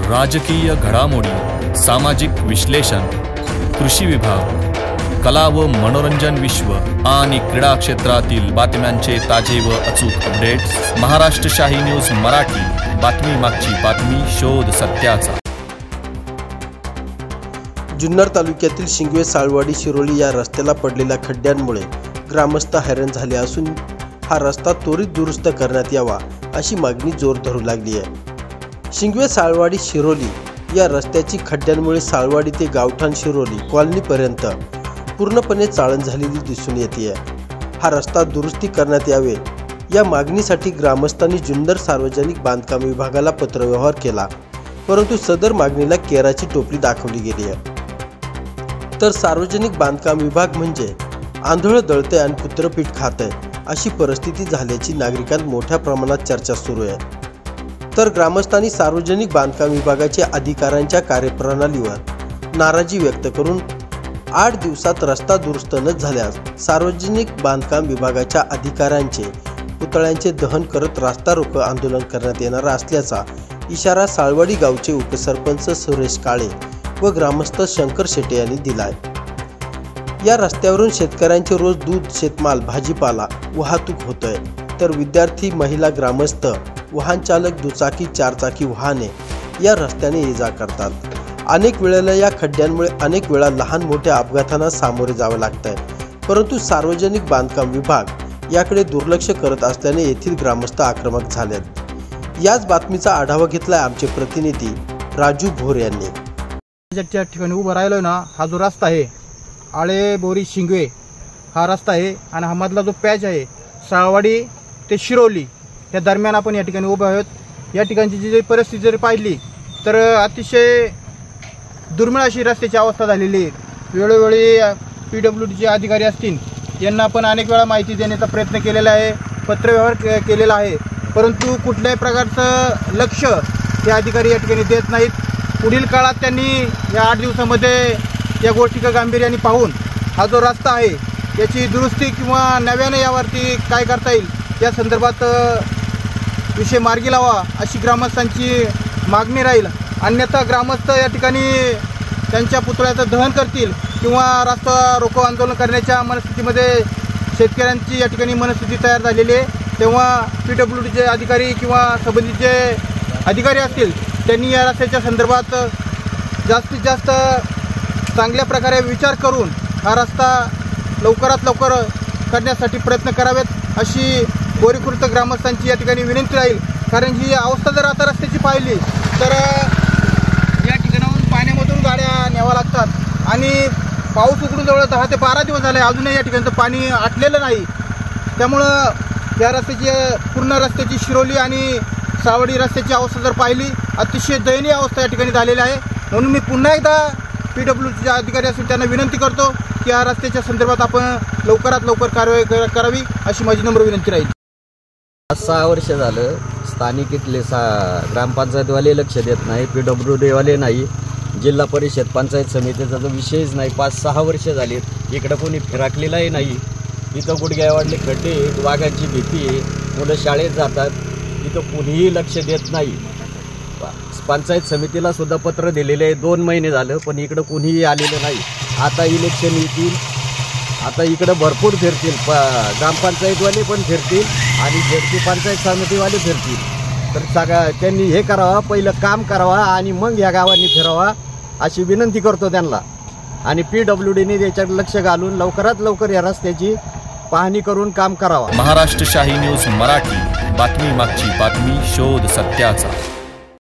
राजकीय घडामोडी, सामाजिक विश्लेषण, कृषी विभाग, कला व मनोरंजन विश्व आणि क्रीडा क्षेत्रातील बातम्यांचे ताजे व अचूक अपडेट्स महाराष्ट्र शाही न्यूज मराठी। बातमी मागची बातमी, शोध सत्याचा। जुन्नर तालुक्यातील शिंगवे साळवाडी शिरोली या रस्त्याला पडलेल्या खड्ड्यांमुळे ग्रामस्थ हैराण झाले असून हा रस्ता त्वरित दुरुस्त करण्यात यावा अशी मागणी जोर धरू लागली आहे। शिंगवे साळवाडी शिरोली या रस्त्याची खड्ड्यांमुळे साळवाडी ते गावठाण शिरोली कॉलनीपर्यंत पूर्णपणे चाळण झालेली दिसून येते आहे। हा रस्ता दुरुस्ती करण्यात यावे या मागणीसाठी ग्रामस्थांनी जुन्नर सार्वजनिक बांधकाम विभागाला पत्रव्यवहार केला, परंतु सदर मागणीला केराची टोपली दाखवली गेली आहे। तर सार्वजनिक बांधकाम विभाग म्हणजे आंधळ दळते आणि पुत्रपीठ खाते अशी परिस्थिती झाल्याची नागरिकांत मोठ्या प्रमाणात चर्चा सुरू आहे। तर ग्रामस्थांनी सार्वजनिक बांधकाम विभागाच्या अधिकाऱ्यांच्या कार्यप्रणालीवर नाराजी व्यक्त करून 8 दिवसात रस्ता दुरुस्त न झाल्यास सार्वजनिक बांधकाम विभागाच्या अधिकाऱ्यांचे पुतळ्यांचे दहन करत रास्ता रोको आंदोलन करण्यात येणार असल्याचा इशारा साळवाडी गावचे उपसरपंच सुरेश काळे व ग्रामस्थ शंकर शेटे यांनी दिलाय। या रस्त्यावरून शेतकऱ्यांचे रोज दूध, शेतमाल, भाजीपाला वाहतूक होतोय, तर विद्यार्थी, महिला, ग्रामस्थ, वाहन चालक, दुचाकी, चारचाकी वाहने या रस्त्याने ये-जा करतात। अनेक वेळेला या खड्ड्यांमुळे अनेक वेळा लहान मोठ्या अपघातांना सामोरे जावे लागतंय, परंतु सार्वजनिक बांधकाम विभाग याकडे दुर्लक्ष करत असल्याने येथील ग्रामस्थ आक्रमक झालेत। याच बातमीचा आढावा घेतलाय आमचे प्रतिनिधी राजू भोर यांनी। ज्या ठिकाणी उभं राहिलोय ना, हा जो रस्ता आहे आळे बोरी शिंगवे हा रस्ता आहे आणि हा मधला जो पॅच आहे साळवाडी ते शिरोली या दरम्यान आपण या ठिकाणी उभे आहोत। या ठिकाणची जी परिस्थिती जरी पाहिली तर अतिशय दुर्मिळ अशी रस्त्याची अवस्था झालेली आहे। वेळोवेळी PWDचे अधिकारी असतील यांना आपण अनेक वेळा माहिती देण्याचा प्रयत्न केलेला आहे, पत्रव्यवहार केलेला आहे, परंतु कुठल्याही प्रकारचं लक्ष हे अधिकारी या ठिकाणी देत नाहीत। पुढील काळात त्यांनी या 8 दिवसामध्ये या गोष्टीचं गांभीर्याने पाहून हा जो रस्ता आहे याची दुरुस्ती किंवा नव्याने यावरती काय करता येईल या संदर्भात विषय मार्गी लावा अशी ग्रामस्थांची मागणी राहील। अन्यथा ग्रामस्थ या ठिकाणी त्यांच्या पुतळ्याचं दहन करतील किंवा रस्ता रोको आंदोलन करण्याच्या मनस्थितीमध्ये शेतकऱ्यांची या ठिकाणी मनस्थिती तयार झालेली आहे। तेव्हा PWDचे अधिकारी किंवा संबंधित अधिकारी असतील त्यांनी या रस्त्याच्या संदर्भात जास्तीत जास्त चांगल्या प्रकारे विचार करून हा रस्ता लवकरात लवकर करण्यासाठी प्रयत्न करावेत अशी बोरी खुर्द ग्रामस्थांची या ठिकाणी विनंती राहील। कारण ही अवस्था जर आता रस्त्याची पाहिली तर या ठिकाणाहून पाण्यामधून गाड्या न्याव्या लागतात आणि पाऊस उघडून जवळ 10 ते 12 दिवस झाले, अजूनही या ठिकाणचं पाणी आटलेलं नाही। त्यामुळं या रस्त्याची पूर्ण रस्त्याची शिरोली आणि सावडी रस्त्याची अवस्था जर पाहिली अतिशय दयनीय अवस्था या ठिकाणी झालेली आहे। म्हणून मी पुन्हा एकदा PWDचे अधिकारी असतील त्यांना विनंती करतो की या रस्त्याच्या संदर्भात आपण लवकरात लवकर कारवाई करावी अशी माझी नम्र विनंती राहील। 6 वर्ष झालं स्थानिक इथले ग्रामपंचायतवाले लक्ष देत नाही, PWDवाले नाही, जिल्हा परिषद पंचायत समितीचा जो विषयच नाही। 5-6 वर्ष झालीत इकडं कोणी फिराकलेलाही नाही। इथं गुडघ्या वाढले खड्डे, वाघांची भीती आहे, मुलं शाळेत जातात, इथं कुणीही लक्ष देत नाही। पंचायत समितीला सुद्धा पत्र दिलेले आहे, 2 महिने झालं, पण इकडं कुणीही आलेलं नाही। आता इलेक्शन येतील, आता इकडं भरपूर फिरतील, ग्रामपंचायतवाले पण फिरतील आणि झेडपी पंचायत समितीवाले फिरतील। तर त्यांनी हे करावं, पहिलं काम करावा आणि मग या गावांनी फिरावा अशी विनंती करतो त्यांना। आणि PWDने याच्यात लक्ष घालून लवकरात लवकर या रस्त्याची पाहणी करून काम करावा। महाराष्ट्र शाही न्यूज मराठी, बातमी मागची बातमी, शोध सत्याचा।